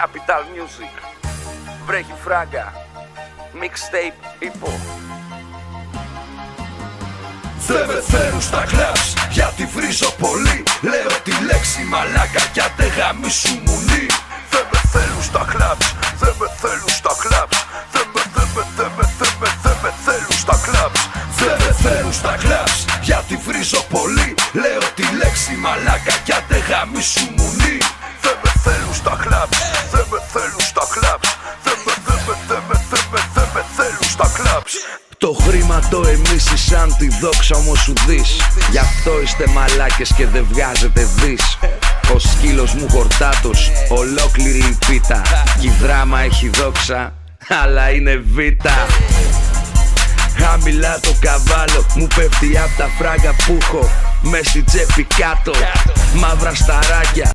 Capital Music. Βρέχει φράγκα. Mixtape υπό. Δεν με θέλουν στα κλαμπς γιατί βρίζω πολύ. Λέω τη λέξη μαλάκα κι άντε γαμίσου μουνί. Δεν με θέλουν στα κλαμπς, δεν με θέλουν στα κλαμπς. Δεν με θέλουν στα κλαμπς. Δεν με θέλουν στα κλαμπς γιατί βρίζω πολύ. Λέω τη λέξη μαλάκα κι άντε γαμίσου μουνί. Δεν με θέλουν στα κλαμπς, δεν με θέλουν στα κλαμπς. Δεν με θέλουν στα κλαμπς. Το χρήμα το εμείς σαν τη δόξα όμως σου δεις. Γι' αυτό είστε μαλάκες και δεν βγάζετε δις. Ο σκύλος μου χορτάτος, ολόκληρη η πίτα. Κι η δράμα έχει δόξα, αλλά είναι βήτα. Χαμηλά το καβάλο, μου πέφτει απ' τα φράγκα που έχω. Μες στη τσέπη κάτω, μαύρα σταράκια.